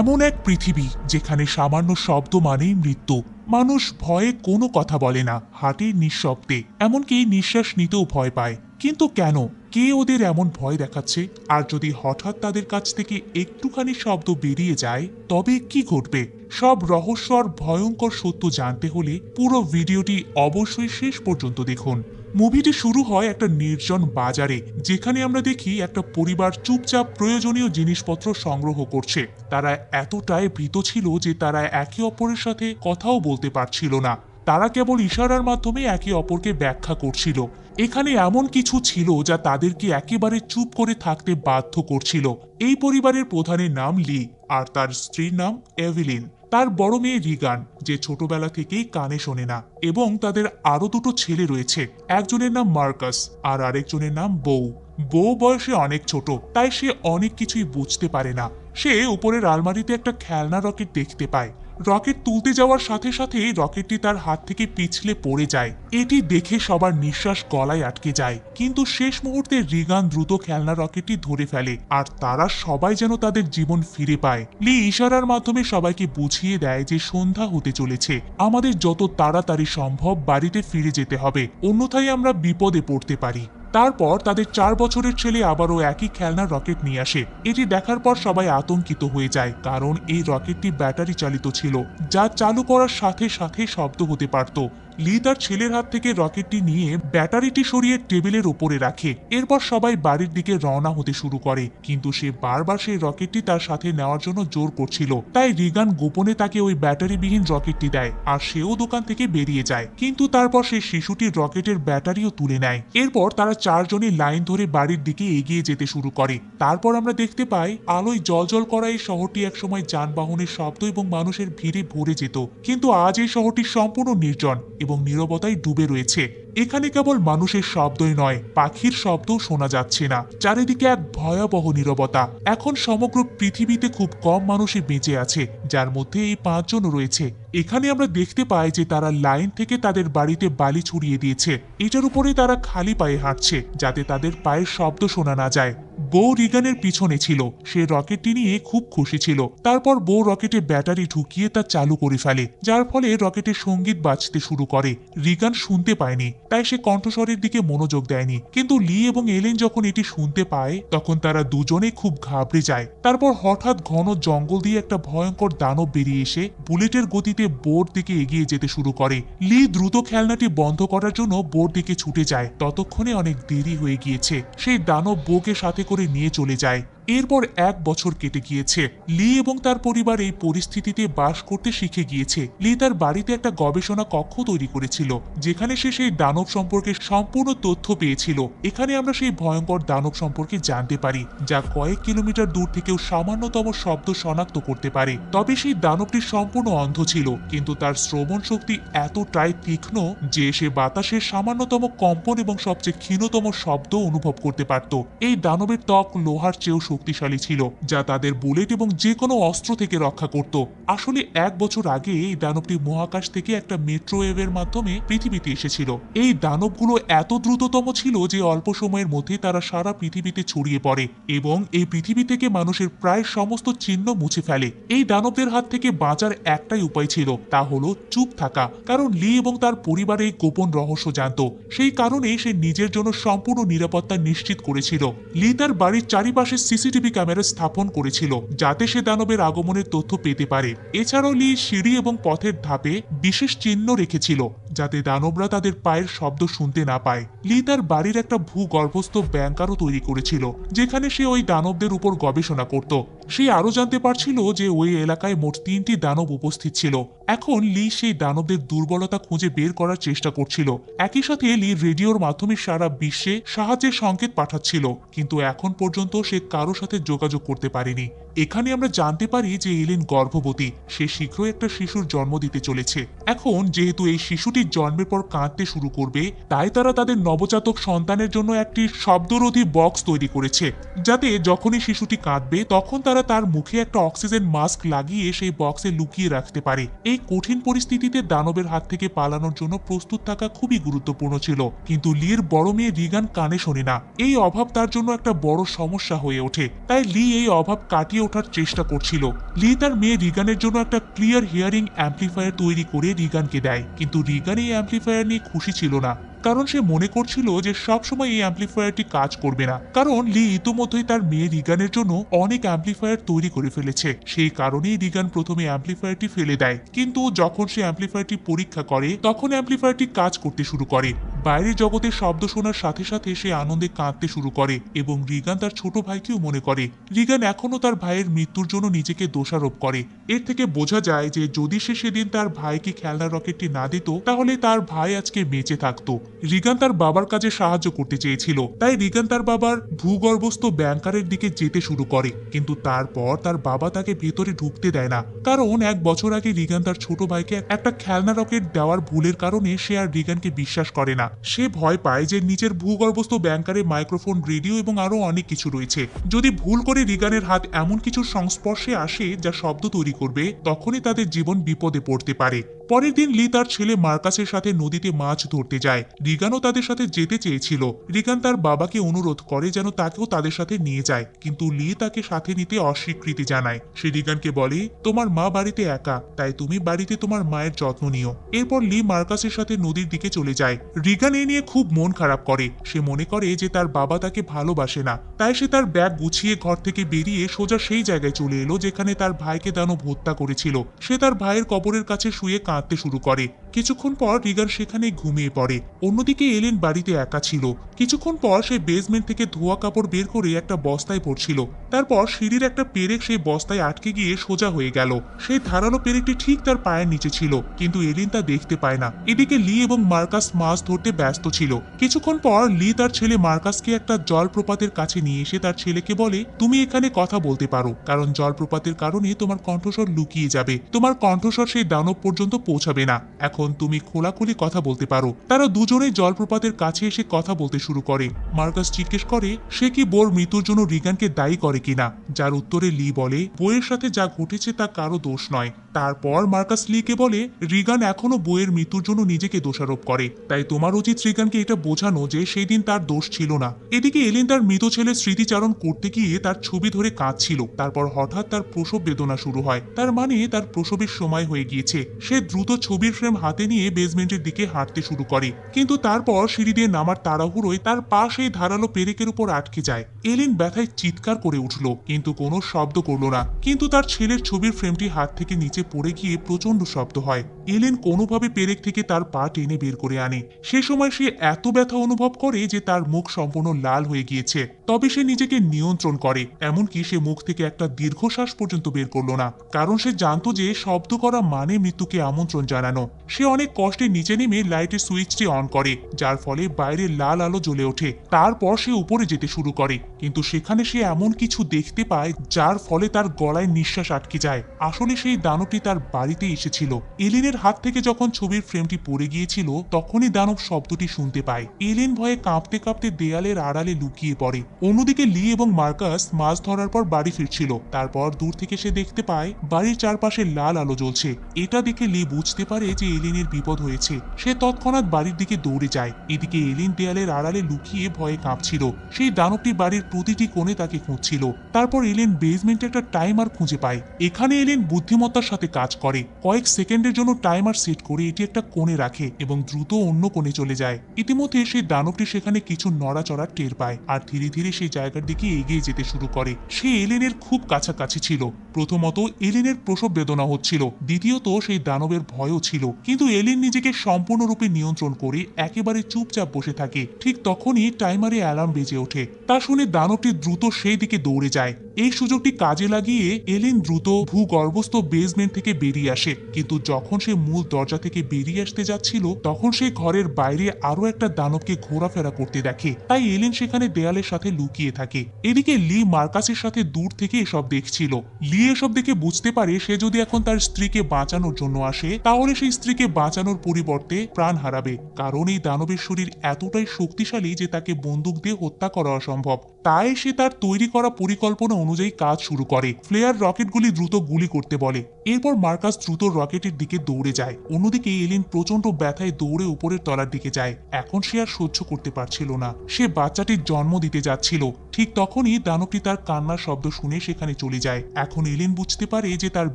এমন এক পৃথিবী যেখানে সামান্য শব্দ মানেই মৃত্যু। মানুষ ভয়ে কোনো কথা বলে না, হাঁটে নিঃশব্দে, এমনকি নিঃশ্বাস নিতেও ভয় পায়। কিন্তু কেন? কে ওদের এমন ভয় দেখাচ্ছে? আর যদি হঠাৎ তাদের কাছ থেকে একটুখানি শব্দ বেরিয়ে যায়, তবে কি ঘটবে? সব রহস্য আর ভয়ঙ্কর সত্য জানতে হলে পুরো ভিডিওটি অবশ্যই শেষ পর্যন্ত দেখুন। মুভিটি শুরু হয় একটা নির্জন বাজারে, যেখানে আমরা দেখি একটা পরিবার চুপচাপ প্রয়োজনীয় জিনিসপত্র সংগ্রহ করছে। তারা এতটাই ভীত ছিল যে তারা একে অপরের সাথে কথাও বলতে পারছিল না। তারা কেবল ইশারার মাধ্যমে একে অপরকে ব্যাখ্যা করছিল। এখানে এমন কিছু ছিল যা তাদেরকে একেবারে চুপ করে থাকতে বাধ্য করছিল। এই পরিবারের প্রধানের নাম লি, আর তার স্ত্রীর নাম এভিলিন। তার বড় মেয়ে রিগান, যে ছোটবেলা থেকেই কানে শোনে না, এবং তাদের আরো দুটো ছেলে রয়েছে। একজনের নাম মার্কাস আর আরেকজনের নাম বউ। বউ বয়সে অনেক ছোট, তাই সে অনেক কিছুই বুঝতে পারে না। সে উপরের আলমারিতে একটা খেলনা রকেট দেখতে পায়। রকেট তুলতে যাওয়ার সাথে সাথেই রকেটটি তার হাত থেকে পিছলে পড়ে যায়। এটি দেখে সবার নিঃশ্বাস গলায় আটকে যায়। কিন্তু শেষ মুহূর্তে রিগান দ্রুত খেলনা রকেটটি ধরে ফেলে, আর তারা সবাই যেন তাদের জীবন ফিরে পায়। লি ইশারার মাধ্যমে সবাইকে বুঝিয়ে দেয় যে সন্ধ্যা হতে চলেছে, আমাদের যত তাড়াতাড়ি সম্ভব বাড়িতে ফিরে যেতে হবে, অন্যথায় আমরা বিপদে পড়তে পারি। তারপর তাদের 4 বছরের ছেলে আবারও একই খেলনার রকেট নিয়ে আসে। এটি দেখার পর সবাই আতঙ্কিত হয়ে যায়, কারণ এই রকেটটি ব্যাটারি চালিত ছিল, যা চালু করার সাথে সাথে শব্দ হতে পারত। লি তার ছেলের হাত থেকে রকেটটি নিয়ে ব্যাটারিটি সরিয়ে টেবিলের উপরে রাখে। এরপর সবাই বাড়ির দিকে রওনা হতে শুরু করে, কিন্তু সে বারবার সেই রকেটটি তার সাথে নেওয়ার জন্য জোর করছিল। তাই রিগান গোপনে তাকে ওই ব্যাটারিবিহীন রকেটটি দেয়, আর সেও দোকান থেকে বেরিয়ে যায়। কিন্তু তারপর সেই শিশুটির রকেটের ব্যাটারিও তুলে নেয়। এরপর তারা 4 জনই লাইন ধরে বাড়ির দিকে এগিয়ে যেতে শুরু করে। তারপর আমরা দেখতে পাই আলোয় জলজল করা এই শহরটি একসময় যানবাহনের শব্দ এবং মানুষের ভিড়ে ভরে যেত, কিন্তু আজ এই শহরটি সম্পূর্ণ নির্জন এবং নীরবতায় ডুবে রয়েছে। এখানে কেবল মানুষের শব্দই নয়, পাখির শব্দও শোনা যাচ্ছে না। চারিদিকে এক ভয়াবহ নীরবতা। এখন সমগ্র পৃথিবীতে খুব কম মানুষই বেঁচে আছে, যার মধ্যে এই 5 জন রয়েছে। এখানে আমরা দেখতে পাই যে তারা লাইন থেকে তাদের বাড়িতে বালি ছড়িয়ে দিয়েছে। এটার উপরে তারা খালি পায়ে হাঁটছে, যাতে তাদের পায়ের শব্দ শোনা না যায়। বউ রিগানের পিছনে ছিল, সে রকেটটি নিয়ে খুব খুশি ছিল। তারপর বউ রকেটে ব্যাটারি ঢুকিয়ে তা চালু করে ফেলে, যার ফলে রকেটের সঙ্গীত বাজতে শুরু করে। রিগান শুনতে পায়নি, তাই সে কণ্ঠস্বরের দিকে মনোযোগ দেয়নি। কিন্তু লি এবং এলেন যখন এটি শুনতে পায়, তখন তারা দুজনে খুব ঘাবড়ে যায়। তারপর হঠাৎ ঘন জঙ্গল দিয়ে একটা ভয়ঙ্কর দানব বেরিয়ে এসে বুলেটের গতিতে বোর দিকে এগিয়ে যেতে শুরু করে। লি দ্রুত খেলনাটি বন্ধ করার জন্য বোর দিকে ছুটে যায়। ততক্ষণে অনেক দেরি হয়ে গিয়েছে। সেই দানব বোকে সাথে করে নিয়ে চলে যায়। এরপর 1 বছর কেটে গিয়েছে। লি এবং তার পরিবার এই পরিস্থিতিতে বাস করতে শিখে গিয়েছে। লি তার বাড়িতে একটা গবেষণা কক্ষ তৈরি করেছিল, যেখানে সে সেই দানব সম্পর্কে সম্পূর্ণ তথ্য পেয়েছিল। এখানে আমরা সেই ভয়ঙ্কর দানব সম্পর্কে জানতে পারি, যা কয়েক কিলোমিটার দূর থেকেও সামান্যতম শব্দ শনাক্ত করতে পারে। তবে সেই দানবটি সম্পূর্ণ অন্ধ ছিল, কিন্তু তার শ্রবণ শক্তি এতটাই তীক্ষ্ণ যে সে বাতাসের সামান্যতম কম্পন এবং সবচেয়ে ক্ষীণতম শব্দ অনুভব করতে পারত। এই দানবের ত্বক লোহার চেয়েও শক্তিশালী ছিল, যা তাদের বুলেট এবং যে কোনো অস্ত্র থেকে রক্ষা করত। আসলে 1 বছর আগে এই দানবটি মহাকাশ থেকে একটা মেট্রোওয়েভের মাধ্যমে পৃথিবীতে এসেছিল। এই দানবগুলো এত দ্রুততম ছিল যে অল্প সময়ের মধ্যে তারা সারা পৃথিবীতে ছড়িয়ে পড়ে এবং এই পৃথিবী থেকে মানুষের প্রায় সমস্ত চিহ্ন মুছে ফেলে। এই দানবদের হাত থেকে বাঁচার একটাই উপায় ছিল, তা হলো চুপ থাকা। কারণ লি এবং তার পরিবার এই গোপন রহস্য জানত। সেই কারণে সে নিজের জন্য সম্পূর্ণ নিরাপত্তা নিশ্চিত করেছিল। লি তার বাড়ির চারিপাশে সিসিটিভি ক্যামেরা স্থাপন করেছিল, যাতে সে দানবের আগমনের তথ্য পেতে পারে। এছাড়াও লি সিঁড়ি এবং পথের ধাপে বিশেষ চিহ্ন রেখেছিল, যাতে দানবরা তাদের পায়ের শব্দ শুনতে না পায়। লি তার বাড়ির একটা ভূগর্ভস্থ ব্যাংকারও তৈরি করেছিল, যেখানে সে ওই দানবদের উপর গবেষণা করত। সে আরো জানতে পারছিল যে ওই এলাকায় মোট 3টি দানব উপস্থিত ছিল। এখন লি সেই দানবদের দুর্বলতা খুঁজে বের করার চেষ্টা করছিল। একই সাথে লি রেডিওর মাধ্যমে সারা বিশ্বে সাহায্যের সংকেত পাঠাচ্ছিল, কিন্তু এখন পর্যন্ত সে কারো সাথে যোগাযোগ করতে পারেনি। এখানে আমরা জানতে পারি যে এলেন গর্ভবতী, সে শীঘ্রই একটা শিশুর জন্ম দিতে চলেছে। এখন যেহেতু এই শিশুটির জন্মের পর কাঁদতে শুরু করবে, তাই তারা তাদের নবজাতক সন্তানের জন্য একটি শব্দরোধী বক্স তৈরি করেছে, যাতে যখনই শিশুটি কাঁদবে তখন তারা তার মুখে একটা অক্সিজেন মাস্ক লাগিয়ে সেই বক্সে লুকিয়ে রাখতে পারে। এই কঠিন পরিস্থিতিতে দানবের হাত থেকে পালানোর জন্য প্রস্তুত থাকা খুবই গুরুত্বপূর্ণ ছিল, কিন্তু লির বড় মেয়ে রিগান কানে শোনে না। এই অভাব তার জন্য একটা বড় সমস্যা হয়ে ওঠে। তাই লি এই অভাব কাটিয়ে কাটিয়ে ওঠার চেষ্টা করছিল। লি তার মেয়ে রিগানের জন্য একটা ক্লিয়ার হিয়ারিং অ্যাম্পলিফায়ার তৈরি করে রিগানকে দেয়, কিন্তু রিগান এই অ্যাম্পলিফায়ার নিয়ে খুশি ছিল না, কারণ সে মনে করছিল যে সবসময় এই অ্যাম্পলিফায়ারটি কাজ করবে না, কারণ লি ইতিমধ্যেই তার মেয়ে রিগানের জন্য অনেক অ্যাম্পলিফায়ার তৈরি করে ফেলেছে। সেই কারণেই রিগান প্রথমে অ্যাম্পলিফায়ারটি ফেলে দেয়, কিন্তু যখন সে অ্যাম্পলিফায়ারটি পরীক্ষা করে তখন অ্যাম্পলিফায়ারটি কাজ করতে শুরু করে। বাইরের জগতে শব্দ শোনার সাথে সাথে সে আনন্দে কাঁদতে শুরু করে এবং রিগান তার ছোট ভাইকেও মনে করে। রিগান এখনো তার ভাইয়ের মৃত্যুর জন্য নিজেকে দোষারোপ করে। এর থেকে বোঝা যায় যে যদি সে সেদিন তার ভাইকে খেলনা রকেটটি না দিত তাহলে তার ভাই আজকে বেঁচে থাকতো। রিগান তার বাবার কাজে সাহায্য করতে চেয়েছিল, তাই রিগান তার বাবার ভূগর্ভস্থ ব্যাংকারের দিকে যেতে শুরু করে, কিন্তু তারপর তার বাবা তাকে ভেতরে ঢুকতে দেয় না, কারণ 1 বছর আগে রিগান তার ছোট ভাইকে একটা খেলনা রকেট দেওয়ার ভুলের কারণে সে আর রিগানকে বিশ্বাস করে না। সে ভয় পায় যে নিচের ভূগর্ভস্থ ব্যাংকারে মাইক্রোফোন, রেডিও এবং আরো অনেক কিছু রয়েছে। যদি ভুল করে রিগানের হাত এমন কিছুর সংস্পর্শে আসে যা শব্দ তৈরি করবে, তখনই তাদের জীবন বিপদে পড়তে পারে। পরের দিন লি তার ছেলে মার্কাসের সাথে নদীতে মাছ ধরতে যায়। রিগানও তাদের সাথে যেতে চেয়েছিল। রিগান তার বাবাকে অনুরোধ করে যেন তাকেও তাদের সাথে নিয়ে যায়, কিন্তু লি তাকে সাথে নিতে অস্বীকৃতি জানায়। সে রিগানকে বলে, তোমার মা বাড়িতে একা, তাই তুমি বাড়িতে তোমার মায়ের যত্ন নিও। এরপর লি মার্কাসের সাথে নদীর দিকে চলে যায়। রিগান এ নিয়ে খুব মন খারাপ করে। সে মনে করে যে তার বাবা তাকে ভালোবাসে না, তাই সে তার ব্যাগ গুছিয়ে ঘর থেকে বেরিয়ে সোজা সেই জায়গায় চলে এলো যেখানে তার ভাইকে দানব হত্যা করেছিল। সে তার ভাইয়ের কবরের কাছে শুয়ে কাঁদতে শুরু করে। কিছুক্ষণ পর রিগান সেখানে ঘুমিয়ে পড়ে। অন্যদিকে এলেন বাড়িতে একা ছিল। কিছুক্ষণ পর সে বেসমেন্ট থেকে ধোয়া কাপড় বের করে একটা বস্তায় পড়ছিল। তারপর সিঁড়ির একটা পেরেক সেই বস্তায় আটকে গিয়ে সোজা হয়ে গেল। সেই ধারালো পেরেকটি ঠিক তার পায়ের নিচে ছিল, কিন্তু এলিন তা দেখতে পায় না। এদিকে লি এবং মার্কাস মাছ ধরতে ব্যস্ত ছিল। কিছুক্ষণ পর লি তার ছেলে মার্কাসকে একটা জলপ্রপাতের কাছে নিয়ে এসে তার ছেলেকে বলে, তুমি এখানে কথা বলতে পারো, কারণ জলপ্রপাতের কারণে তোমার কণ্ঠস্বর লুকিয়ে যাবে। তোমার কণ্ঠস্বর সেই দানব পর্যন্ত পৌঁছাবে না। এখন তুমি খোলাখুলি কথা বলতে পারো। তারা দুজনেই জলপ্রপাতের কাছে এসে কথা বলতে শুরু করে। মার্কাস জিজ্ঞেস করে সে কি বোর মৃত্যুর জন্য রিগানকে দায়ী করে কিনা, যার উত্তরে লি বলে বইয়ের সাথে যা ঘটেছে তা কারো দোষ নয়। তারপর মার্কাস লিকে বলে, রিগান এখনো বইয়ের মৃত্যুর জন্য নিজেকে দোষারোপ করে, তাই তোমার উচিত রিগানকে এটা বোঝানো যে সেই দিন তার দোষ ছিল না। এদিকে এলিন তার মৃত ছেলের স্মৃতিচারণ করতে গিয়ে তার ছবি ধরে কাঁদছিল। তারপর হঠাৎ তার প্রসব বেদনা শুরু হয়, তার মানে তার প্রসবের সময় হয়ে গিয়েছে। সে দ্রুত ছবির ফ্রেম হাতে নিয়ে বেসমেন্টের দিকে হাঁটতে শুরু করে, কিন্তু তারপর সিঁড়ি দিয়ে নামার তাড়াহুড়োয় তার পা সেই ধারালো পেরেকের উপর আটকে যায়। এলিন ব্যথায় চিৎকার করে উঠল, কিন্তু কোনো শব্দ করল না। কিন্তু তার ছেলের ছবির ফ্রেমটি হাত থেকে নিচে পড়ে গিয়ে প্রচন্ড শব্দ হয়। এলিন কোনোভাবে পেরেক থেকে তার পা টেনে বের করে আনে। সে সময় সে এত ব্যথা অনুভব করে যে তার মুখ সম্পূর্ণ লাল হয়ে গিয়েছে। তবে সে নিজেকে নিয়ন্ত্রণ করে, এমনকি সে মুখ থেকে একটা দীর্ঘশ্বাস পর্যন্ত বের করলো না, কারণ সে জানতো যে শব্দ করা মানে মৃত্যুকে আমন্ত্রণ জানানো। সে অনেক কষ্টে নিচে নেমে লাইটের সুইচটি অন করে, যার ফলে বাইরে লাল আলো জ্বলে ওঠে। তারপর সে উপরে যেতে শুরু করে, কিন্তু সেখানে সে এমন কিছু দেখতে পায় যার ফলে তার গলায় নিঃশ্বাস আটকে যায়। আসলে সেই দানবটি তার বাড়িতে এসেছিল। এলিনের হাত থেকে যখন ছবির ফ্রেমটি পড়ে গিয়েছিল তখনই দানব শব্দটি শুনতে পায়। এলিন ভয়ে কাঁপতে কাঁপতে দেয়ালের আড়ালে লুকিয়ে পড়ে। অন্যদিকে লি এবং মার্কাস মাছ ধরার পর বাড়ি ফিরছিল। তারপর দূর থেকে সে দেখতে পায় বাড়ির চারপাশে লাল আলো জ্বলছে। এটা দেখে লি বুঝতে পারে যে এলিনের বিপদ হয়েছে। সে তৎক্ষণাৎ বাড়ির দিকে দৌড়ে যায়। এদিকে এলিন দেয়ালের আড়ালে লুকিয়ে ভয়ে কাঁপছিল। সেই দানবটি বাড়ির প্রতিটি কোণে তাকে খুঁজছিল। তারপর এলিন বেসমেন্টে একটা টাইমার খুঁজে পায়। এখানে এলিন বুদ্ধিমত্তার সাথে কাজ করে। কয়েক সেকেন্ডের জন্য টাইমার সেট করে এটি একটা কোণে রাখে এবং দ্রুত অন্য কোণে চলে যায়। ইতিমধ্যে সেই দানবটি সেখানে কিছু নড়াচড়া টের পায় আর ধীরে ধীরে সেই জায়গার দিকে এগিয়ে যেতে শুরু করে। সে এলিনের খুব কাছাকাছি ছিল। প্রথমত এলিনের প্রসব বেদনা হচ্ছিল, দ্বিতীয়ত সেই দানবের ভয়ও ছিল। কিন্তু এলিন নিজেকে সম্পূর্ণরূপে নিয়ন্ত্রণ করে একেবারে চুপচাপ বসে থাকে। ঠিক তখনই টাইমারে অ্যালার্ম বেজে ওঠে। তা শুনে দানবটি দ্রুত সেই দিকে দৌড়ে যায়। এই সুযোগটি কাজে লাগিয়ে এলিন দ্রুত ভূগর্ভস্থ বেসমেন্ট থেকে বেরিয়ে আসে। কিন্তু যখন সে মূল দরজা থেকে বেরিয়ে আসতে যাচ্ছিল তখন সে ঘরের বাইরে আরো একটা দানবকে ঘোরাফেরা করতে দেখে। তাই এলিন সেখানে দেয়ালের সাথে লুকিয়ে থাকে। এদিকে লি মার্কাসের সাথে দূর থেকে এসব দেখছিল। লি এসব দেখে বুঝতে পারে সে যদি এখন তার স্ত্রীকে বাঁচানোর জন্য আসে তাহলে সেই স্ত্রীকে বাঁচানোর পরিবর্তে প্রাণ হারাবে, কারণ এই দানবের শরীর এতটাই শক্তিশালী যে তাকে বন্দুক দিয়ে হত্যা করা অসম্ভব। তাই সে তার তৈরি করা পরিকল্পনা অনুযায়ী কাজ শুরু করে। ফ্লেয়ার রকেটগুলি দ্রুত গুলি করতে বলে। এরপর মার্কাস দ্রুত রকেটের দিকে দৌড়ে দৌড়ে যায়। অন্যদিকে এলিন প্রচন্ড ব্যথায় দৌড়ে উপরের তলার দিকে যায়। এখন সে আর সহ্য করতে পারছিল না, সে বাচ্চাটির জন্ম দিতে যাচ্ছিল। ঠিক তখনই দানবটি তার কান্নার শব্দ শুনে সেখানে চলে যায়। এখন এলিন বুঝতে পারে যে তার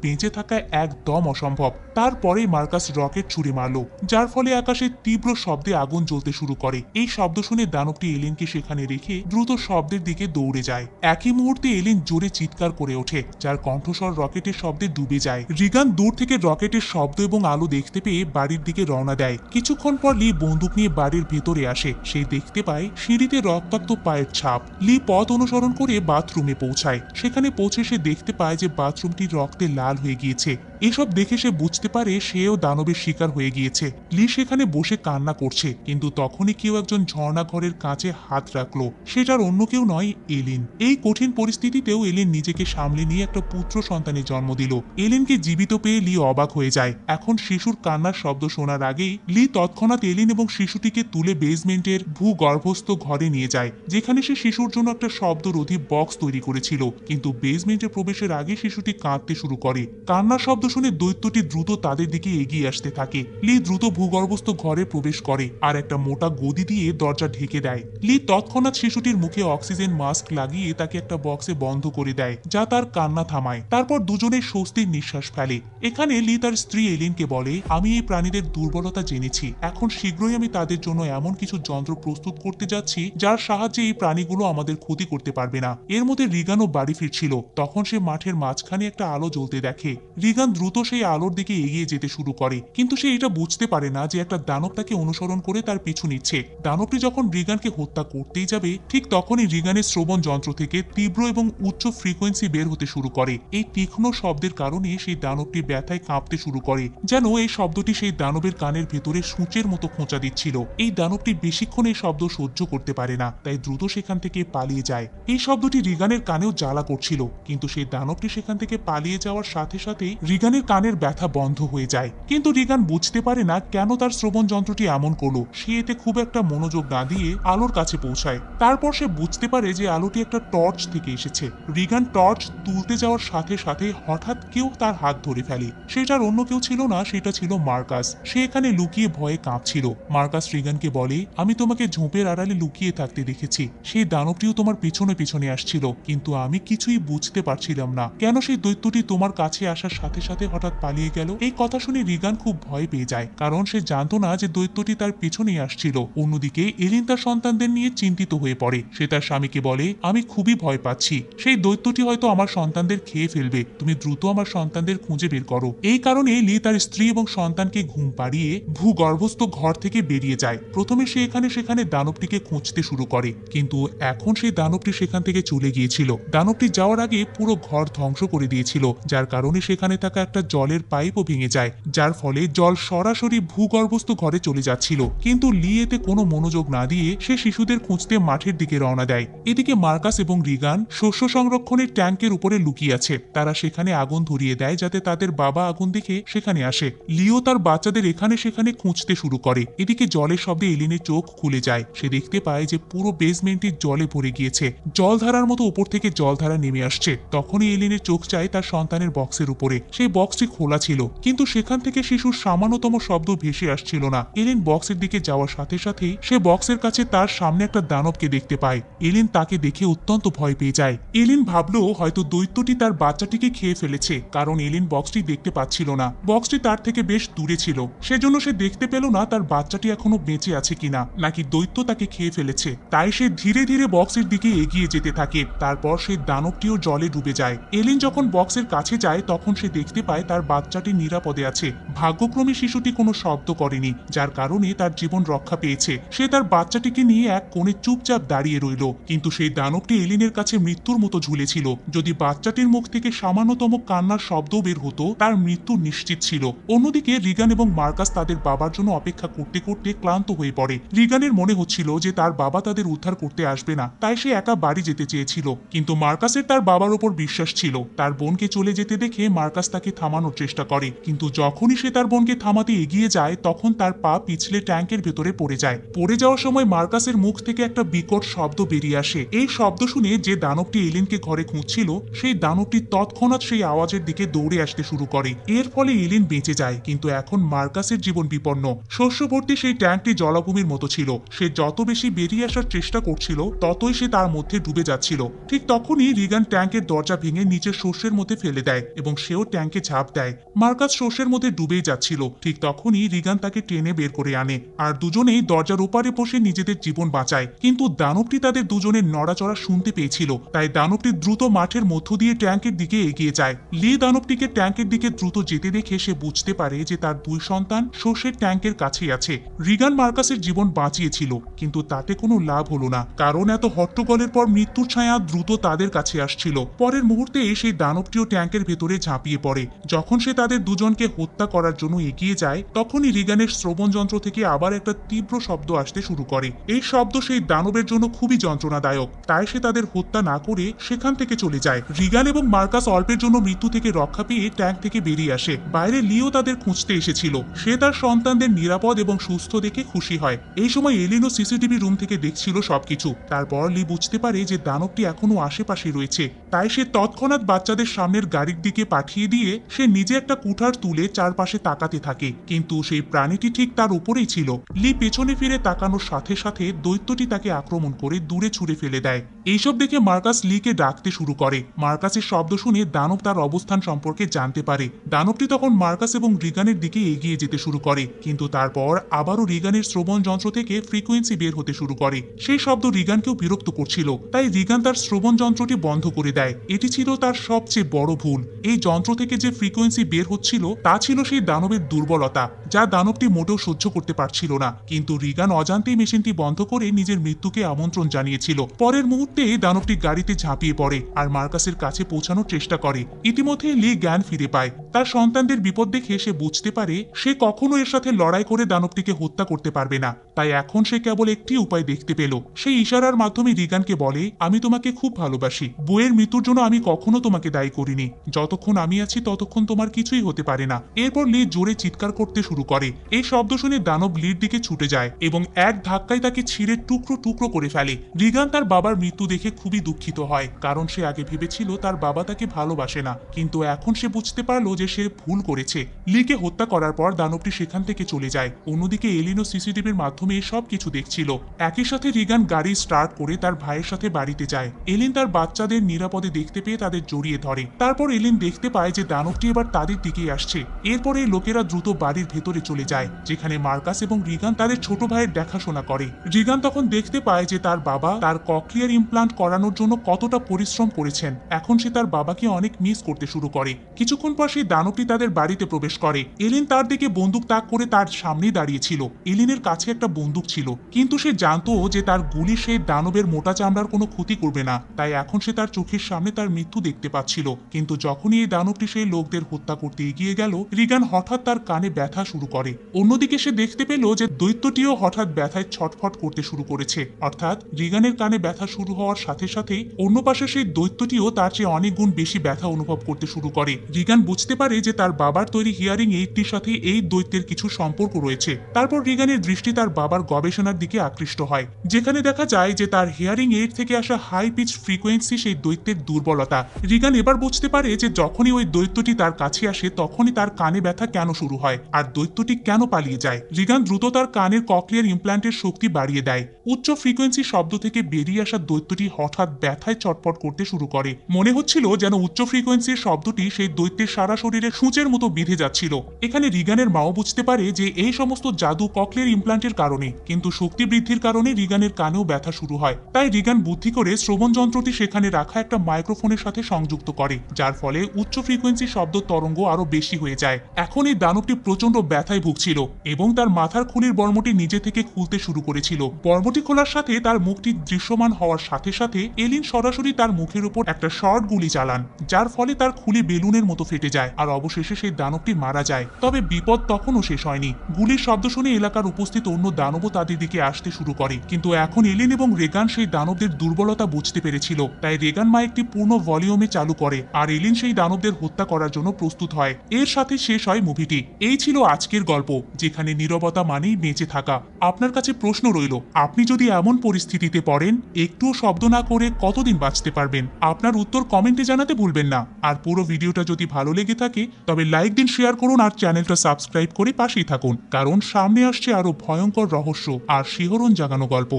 বেঁচে থাকা একদম অসম্ভব। তারপরে মার্কাস রকেট ছুড়ে মারল, যার ফলে আকাশে তীব্র শব্দে আগুন জ্বলতে শুরু করে। এই শব্দ শুনে দানবটি এলিনকে সেখানে রেখে দ্রুত শব্দের দিকে দৌড়ে যায়। একই মুহূর্তে এলিন জোরে চিৎকার করে ওঠে, যার কণ্ঠস্বর রকেটের শব্দে ডুবে যায়। রিগান দূর থেকে রকেটের শব্দ এবং আলো দেখতে পেয়ে বাড়ির দিকে রওনা দেয়। কিছুক্ষণ পর লি বন্দুক নিয়ে বাড়ির ভেতরে আসে। সে দেখতে পায় সিঁড়িতে রক্তাক্ত পায়ের ছাপ। লি পথ অনুসরণ করে বাথরুমে পৌঁছায়। সেখানে পৌঁছে সে দেখতে পায় যে বাথরুমটি রক্তে লাল হয়ে গিয়েছে। এসব দেখে সে বুঝতে পারে সেও দানবের শিকার হয়ে গিয়েছে। লি সেখানে বসে কান্না করছে, কিন্তু তখনই কেউ একজন ঝর্ণা ঘরের কাছে হাত রাখলো। সেটার অন্য কেউ নয়, এলিন। এই কঠিন পরিস্থিতিতেও এলিন নিজেকে সামলে নিয়ে একটা পুত্র সন্তানের জন্ম দিল। এলিনকে জীবিত পেয়ে লি অবাক হয়ে যায়। এখন শিশুর কান্নার শব্দ শোনার আগেই লি তৎক্ষণাৎ এলিন এবং শিশুটিকে তুলে বেসমেন্টের ভূগর্ভস্থ ঘরে নিয়ে যায়, যেখানে সে শিশুর জন্য একটা শব্দরোধী বক্স তৈরি করেছিল। কিন্তু বেসমেন্টে প্রবেশের আগে শিশুটি কাঁদতে শুরু করে। কান্নার শব্দ শুনে দৈত্যটি দ্রুত তাদের দিকে এগিয়ে আসতে থাকে। লি দ্রুত ভূগর্ভস্থ ঘরে প্রবেশ করে আর একটা মোটা গদি দিয়ে দরজা ঢেকে দেয়। লি তৎক্ষণাৎ শিশুটির মুখে অক্সিজেন মাস্ক লাগিয়ে তাকে একটা বক্সে বন্ধ করে দেয়, যা তার কান্না থামায়। তারপর দুজনে স্বস্তির নিঃশ্বাস ফেলে। এখানে লি তার স্ত্রী এলিনকে বলে, আমি এই প্রাণীদের দুর্বলতা জেনেছি। এখন শীঘ্রই আমি তাদের জন্য এমন কিছু যন্ত্র প্রস্তুত করতে যাচ্ছি যার সাহায্যে এই প্রাণীগুলো আমাদের ক্ষতি করতে পারবে না। এর মধ্যে রিগানও বাড়ি ফিরছিল। তখন সে মাঠের মাঝখানে একটা আলো জ্বলতে দেখে। রিগান দ্রুত সেই আলোর দিকে এগিয়ে যেতে শুরু করে, কিন্তু সে এটা বুঝতে পারে না যে একটা দানব তাকে অনুসরণ করে তার পিছু নিচ্ছে। দানবটি যখন রিগানকে হত্যা করতেই যাবে, ঠিক তখনই রিগানের শ্রবণ যন্ত্র থেকে তীব্র এবং উচ্চ ফ্রিকোয়েন্সি বের হতে শুরু করে। এই তীক্ষ্ণ শব্দের কারণে সেই দানবটি ব্যথায় কাঁপতে শুরু করে, যেন এই শব্দটি সেই দানবের কানের ভেতরে সূঁচের মতো খোঁচা দিচ্ছিল। এই দানবটি বেশিক্ষণ এই শব্দ সহ্য করতে পারে না, তাই দ্রুত সেখান থেকে পালিয়ে যায়। এই শব্দটি রিগানের কানেও জ্বালা করছিল, কিন্তু সেই দানবটি সেখান থেকে পালিয়ে যাওয়ার সাথে সাথে রিগানের কানের ব্যথা বন্ধ হয়ে যায়। কিন্তু রিগান বুঝতে পারে না কেন তার শ্রবণ যন্ত্রটি এমন করলো। সে এতে খুব একটা মনোযোগ না দিয়ে আলোর কাছে পৌঁছায়। তারপর সে বুঝতে পারে যে আলোটি একটা টর্চ থেকে এসেছে। রিগান টর্চ তুলতে যাওয়ার সাথে সাথে হঠাৎ কেউ তার হাত ধরে ফেলে। সেটার অন্য কেউ ছিল না, সেটা ছিল মার্কাস। সে এখানে লুকিয়ে ভয়ে কাঁপছিল। মার্কাস রিগানকে বলে, আমি তোমাকে ঝোপের আড়ালে লুকিয়ে থাকতে দেখেছি। সেই দানবটিও তোমার পিছনে পিছনে আসছিল, কিন্তু আমি কিছুই বুঝতে পারছিলাম না কেন সেই দৈত্যটি তোমার কাছে আসার সাথে সাথে হঠাৎ পালিয়ে গেল। এই কথা শুনে রিগান খুব ভয় পেয়ে যায়, কারণ সে জানতো না যে দৈত্যটি তার পিছনেই আসছিল। অন্যদিকে এলিন তার সন্তানদের নিয়ে চিন্তিত হয়ে পড়ে। সে তার স্বামীকে বলে, আমি খুবই ভয় পাচ্ছি। সেই দৈত্যটি হয়তো আমার সন্তানদের খেয়ে ফেলবে। তুমি দ্রুত আমার সন্তানদের খুঁজে বের করো। এই কারণে লি তার স্ত্রী এবং সন্তানকে ঘুম পাড়িয়ে ভূগর্ভস্থ ঘর থেকে বেরিয়ে যায়। প্রথমে সে সেখানে দানবটিকে খুঁজতে শুরু করে, কিন্তু এখন সেই দানবটি সেখান থেকে চলে গিয়েছিল। দানবটি যাওয়ার আগে পুরো ঘর ধ্বংস করে দিয়েছিল, যার কারণে সেখানে থাকা একটা জলের পাইপও ভেঙে যায়, যার ফলে জল সরাসরি ভূগর্ভস্থ ঘরে চলে যাচ্ছিল। কিন্তু লি এতে কোনো মনোযোগ না দিয়ে সে শিশুদের খুঁজতে মাঠের দিকে রওনা দেয়। এদিকে মার্কাস এবং রিগান শস্য সংরক্ষণের ট্যাঙ্কের উপরে লুকিয়ে আছে। তারা সেখানে আগুন ধরিয়ে দেয় যাতে তাদের বাবা আগুন দেখে সেখানে আসে। লিও তার বাচ্চাদের এখানে সেখানে খুঁজতে শুরু করে। এদিকে জলের শব্দে এলিনের চোখ খুলে যায়। সে দেখতে পায় যে পুরো বেসমেন্টটি জলে ভরে গিয়েছে। জলধারার মতো উপর থেকে জলধারা নেমে আসছে। তখনই এলিনের চোখ যায় তার সন্তানের বক্সের উপরে। সেই বক্সটি খোলা ছিল, কিন্তু সেখান থেকে শিশুর সামান্যতম শব্দ ভেসে আসছিল না। এলিন বক্সের দিকে যাওয়ার সাথে সাথেই সে বক্সের কাছে তার সামনে একটা দানবকে দেখতে পায়। এলিন তাকে দেখে অত্যন্ত ভয় পেয়ে যায়। এলিন ভাবলো হয়তো দৈত্যটি তার বাচ্চাটিকে খেয়ে ফেলেছে, কারণ এলিন বক্সটি দেখতে পাচ্ছিল না। বক্সটি তার থেকে বেশ দূরে ছিল, সেজন্য সে দেখতে পেল না তার বাচ্চাটি এখনো বেঁচে আছে কিনা, নাকি দৈত্য তাকে খেয়ে ফেলেছে। তাই সে ধীরে ধীরে বক্সের দিকে এগিয়ে যেতে থাকে। তারপর সেই দানবটিও জলে ডুবে যায়। এলিন যখন বক্সের কাছে যায় তখন সে দেখতে পায় তার বাচ্চাটি নিরাপদে আছে। ভাগ্যক্রমে শিশুটি কোনো শব্দ করেনি, যার কারণে তার জীবন রক্ষা পেয়েছে। সে তার বাচ্চাটিকে নিয়ে এক কোণে চুপচাপ দাঁড়িয়ে রইল। কিন্তু সেই দানবটি এলিনের কাছে মৃত্যুর মতো ঝুলেছিল। যদি বাচ্চাটির মুখ থেকে সামান্যতম কান্নার শব্দ বের হতো, তার মৃত্যু নিশ্চিত ছিল। অন্যদিকে রিগান এবং মার্কাস তাদের বাবার জন্য অপেক্ষা করতে করতে ক্লান্ত হয়ে পড়ে। রিগানের মনে হচ্ছিল যে তার বাবা তাদের উদ্ধার করতে আসবে না, তাই সে একা বাড়ি যেতে চেয়েছিল। কিন্তু মার্কাসের তার বাবার উপর বিশ্বাস ছিল। তার বোনকে চলে যেতে দেখে মার্কাস তাকে থামানোর চেষ্টা করে, কিন্তু যখনই সে তার বোনকে থামাতে এগিয়ে যায় তখন তার পা পিছলে ট্যাঙ্কের ভেতরে পড়ে যায়। পড়ে যাওয়ার সময় মার্কাসের মুখ থেকে একটা বিকট শব্দ বেরিয়ে আসে। এই শব্দ শুনে যে দানবটি এলিনকে ঘরে খুঁজছিল, সেই দানবটি তৎক্ষণাৎ সেই আওয়াজের দিকে দৌড়ে আসতে শুরু করে। এর ফলে এলিন বেঁচে যায়, কিন্তু এখন মার্কাসের জীবন বিপন্ন। শস্য ভর্তি সেই ট্যাঙ্কটি জলাভূমির মতো ছিল। সে যত বেশি বেরিয়ে আসার চেষ্টা করছিল ততই সে তার মধ্যে ডুবে যাচ্ছিল। ঠিক তখনই রিগান ট্যাঙ্কের দরজা ভেঙে নিচের শস্যের মধ্যে ফেলে দেয় এবং সেও ট্যাঙ্কে ঝাঁপ দেয়। মার্কাস শস্যের মধ্যে ডুবেই যাচ্ছিল। ঠিক তখনই রিগান তাকে টেনে বের করে আনে, আর দুজনেই দরজার ওপারে বসে নিজেদের জীবন বাঁচায়। কিন্তু দানবটি তাদের দুজনের নড়াচড়া শুনতে পেয়েছিল, তাই দানবটি দ্রুত মাঠের মধ্য দিয়ে ট্যাঙ্কের দিকে এগিয়ে যায়। লি দানবটিকে ট্যাঙ্কের দিকে দ্রুত যেতে দেখে সে বুঝতে পারে যে তার দুই সন্তান শস্যের ট্যাঙ্কের কাছেই আছে। রিগান মার্কাসের জীবন বাঁচিয়েছিল, কিন্তু তাতে কোনো লাভ হলো না, কারণ এত হট্টগোলের পর মৃত্যুর ছায়া দ্রুত তাদের কাছে আসছিল। পরের মুহূর্তে সেই দানবটিও ট্যাঙ্কের ভেতরে ঝাঁপিয়ে পড়ে। যখন সে তাদের দুজনকে হত্যা করার জন্য এগিয়ে যায়, তখনই রিগানের শ্রবণ যন্ত্র থেকে আবার একটা তীব্র শব্দ আসতে শুরু করে। এই শব্দ সেই দানবের জন্য খুবই যন্ত্রণাদায়ক, তাই সে তাদের হত্যা না করে সেখান থেকে চলে যায়। রিগান এবং মার্কাস অল্পের জন্য মৃত্যু থেকে রক্ষা পেয়ে ট্যাঙ্ক থেকে বেরিয়ে আসে। বাইরে লিও তাদের খুঁজতে এসেছিল। সে তার সন্তানদের নিরাপদ এবং সুস্থ দেখে খুশি হয়। এই সময় এলিনও সিসিটিভি রুম থেকে দেখছিল সবকিছু। তারপর লি বুঝতে পারে যে দানবটি এখনো আশেপাশে রয়েছে, তাই সে তৎক্ষণাৎ বাচ্চাদের সামনের গাড়ির দিকে পাঠিয়ে দিয়ে সে নিজে একটা কুঠার তুলে চারপাশে তাকাতে থাকে, কিন্তু সেই প্রাণীটি ঠিক তার উপরেই ছিল। লি পেছনে ফিরে তাকানোর সাথে সাথে দৈত্যটি তাকে আক্রমণ করে দূরে ছুঁড়ে ফেলে দেয়। এইসব দেখে মার্কাস লিকে ডাকতে শুরু করে। মার্কাসের শব্দ শুনে দানব তার অবস্থান সম্পর্কে জানতে পারে। দানবটি তখন মার্কাস এবং রিগানের দিকে এগিয়ে যেতে শুরু করে, কিন্তু তারপর আবারও রিগানের শ্রবণ যন্ত্র থেকে ফ্রিকোয়েন্সি বের হতে শুরু করে। সেই শব্দ রিগানকেও বিরক্ত করছিল, তাই রিগান তার শ্রবণ যন্ত্রটি বন্ধ করে দেয়। এটি ছিল তার সবচেয়ে বড় ভুল। এই যন্ত্র থেকে যে ফ্রিকোয়েন্সি বের হচ্ছিল তা ছিল সেই দানবের দুর্বলতা, যা দানবটি মোটেও সহ্য করতে পারছিল না। কিন্তু রিগান অজান্তেই মেশিনটি বন্ধ করে নিজের মৃত্যুকে আমন্ত্রণ জানিয়েছিল। পরের মুহূর্তে দানবটি গাড়িতে ঝাঁপিয়ে পড়ে আর মার্কাসের কাছে পৌঁছানোর চেষ্টা করে। ইতিমধ্যে লি জ্ঞান ফিরে পায়। তার সন্তানদের বিপদ দেখে সে বুঝতে পারে সে কখনো এর সাথে লড়াই করে দানবটিকে হত্যা করতে পারবে না, তাই এখন সে কেবল একটি উপায় দেখতে পেল। সেই ইশারার মাধ্যমে রিগানকে বলে, আমি তোমাকে খুব ভালোবাসি। বইয়ের মৃত্যুর জন্য আমি কখনো তোমাকে দায়ী করিনি। যতক্ষণ আমি আছি ততক্ষণ তোমার কিছুই হতে পারে না। এরপর লি জোরে চিৎকার করতে শুরু করে। এই শব্দ শুনে দানব লির দিকে ছুটে যায় এবং এক ধাক্কায় তাকে ছিঁড়ে টুকরো টুকরো করে ফেলে। রিগান তার বাবার মৃত্যু দেখে খুবই দুঃখিত হয়, কারণ সে আগে ভেবেছিল তার বাবা তাকে ভালোবাসে না, কিন্তু এখন সে বুঝতে পারলো যে সে ভুল করেছে। লিকে হত্যা করার পর দানবটি সেখান থেকে চলে যায়। অন্যদিকে এলিনো সিসিটিভির মাধ্যমে সবকিছু দেখছিল। একই সাথে রিগান গাড়ি স্টার্ট করে তার ভাইয়ের সাথে বাড়িতে যায়। এলিন তার বাচ্চাদের নিরাপদে দেখতে পেয়ে তাদের জড়িয়ে ধরে। তারপর এলিন দেখতে পায় যে দানবটি এবার তাদের দিকেই আসছে। এরপরে লোকেরা দ্রুত বাড়ির ভেতরে চলে যায়, যেখানে মার্কাস এবং রিগান তাদের ছোট ভাইয়ের দেখাশোনা করে। রিগান তখন দেখতে পায় যে তার বাবা তার ককলিয়ার ইমপ্লান্ট করানোর জন্য কতটা পরিশ্রম করেছেন। এখন সে তার বাবাকে অনেক মিস করতে শুরু করে। কিছুক্ষণ পর সেই দানবটি তাদের বাড়িতে প্রবেশ করে। এলিন তার দিকে বন্দুক তাক করে তার সামনেই দাঁড়িয়েছিল। এলিনের কাছে একটা বন্দুক ছিল, কিন্তু সে জানতো যে তার গুলি সেই দানবের মোটা চামড়ার কোনো ক্ষতি করবে না, তাই এখন সে তার চোখের সামনে তার মৃত্যু দেখতে পাচ্ছিল। কিন্তু যখনই এই দানবটি সেই লোকদের হত্যা করতে এগিয়ে গেল, রিগান হঠাৎ তার কানে ব্যথা শুরু করে। অন্যদিকে সে দেখতে পেল যে দৈত্যটিও হঠাৎ ব্যথায় ছটফট করতে শুরু করেছে। অর্থাৎ রিগানের কানে ব্যথা শুরু হওয়ার সাথে সাথে অন্য পাশে সেই দৈত্যটিও তার চেয়ে অনেক গুণ বেশি ব্যথা অনুভব করতে শুরু করে। রিগান বুঝতে পারে যে তার বাবার তৈরি হিয়ারিং এইডটির সাথে এই দৈত্যের কিছু সম্পর্ক রয়েছে। তারপর রিগানের দৃষ্টি তার বাবার গবেষণার দিকে আকৃষ্ট হয়, যেখানে দেখা যায় যে তার হিয়ারিং এইড থেকে আসা হাই পিচ ফ্রিকোয়েন্সি সেই দৈত্যের দুর্বলতা। রিগান এবার বুঝতে পারে যে যখনই ওই দৈত্যটি তার কাছে আসে তখনই তার কানে ব্যথা কেন শুরু হয় আর দৈত্যটি কেন পালিয়ে যায়। রিগান দ্রুত তার কানের ককলিয়ার ইমপ্ল্যান্টের শক্তি বাড়িয়ে দেয়। উচ্চ ফ্রিকোয়েন্সি শব্দ থেকে বেরিয়ে আসা দৈত্যটি হঠাৎ ব্যথায় চটপট করতে শুরু করে। মনে হচ্ছিল যেন উচ্চ ফ্রিকোয়েন্সির শব্দটি সেই দৈত্যের সারা শরীরে সূচের মতো বিঁধে যাচ্ছিল। এখানে রিগানের মাও বুঝতে পারে যে এই সমস্ত জাদু ককলিয়ার ইমপ্ল্যান্টের কারণে, কিন্তু শক্তি বৃদ্ধির কারণে রিগানের কানেও ব্যথা শুরু হয়। তাই রিগান বুদ্ধি করে শ্রবণ যন্ত্রটি সেখানে রাখা একটা মাইক্রোফোনের সাথে সংযুক্ত করে, যার ফলে উচ্চ ফ্রিকোয়েন্সি শব্দ তরঙ্গ আরো বেশি হয়ে যায়। এখন এই দানবটি প্রচন্ড ব্যথায় ভুগছিল এবং তার মাথার খুলির বর্মটি নিজে থেকে খুলতে শুরু করেছিল। বর্মটি খোলার সাথে তার মুখটি দৃশ্যমান হওয়ার সাথে সাথে এলিন সরাসরি তার মুখের উপর একটা শর্ট গুলি চালান, যার ফলে তার খুলি বেলুনের মতো ফেটে যায় আর অবশেষে সেই দানবটি মারা যায়। তবে বিপদ তখনও শেষ হয়নি। গুলির শব্দ শুনে এলাকার উপস্থিত অন্য দানবও তাদের দিকে আসতে শুরু করে, কিন্তু এখন এলিন এবং রেগান সেই দানবদের দুর্বলতা বুঝতে পেরেছিল। তাই রেগান মাইকটি পূর্ণ ভলিউমে চালু করে আর এলিন সেই দানবদের হত্যা করার জন্য প্রস্তুত হয়। এর সাথে শেষ হয় মুভিটি। এই ছিল আজকে আজকের গল্প, যেখানে নীরবতা মানেই বেঁচে থাকা। আপনার কাছে প্রশ্ন রইল, আপনি যদি এমন পরিস্থিতিতে পড়েন, একটুও শব্দ না করে কতদিন বাঁচতে পারবেন? আপনার উত্তর কমেন্টে জানাতে ভুলবেন না। আর পুরো ভিডিওটা যদি ভালো লেগে থাকে তবে লাইক দিন, শেয়ার করুন আর চ্যানেলটা সাবস্ক্রাইব করে পাশেই থাকুন, কারণ সামনে আসছে আরো ভয়ঙ্কর রহস্য আর শিহরণ জাগানো গল্প।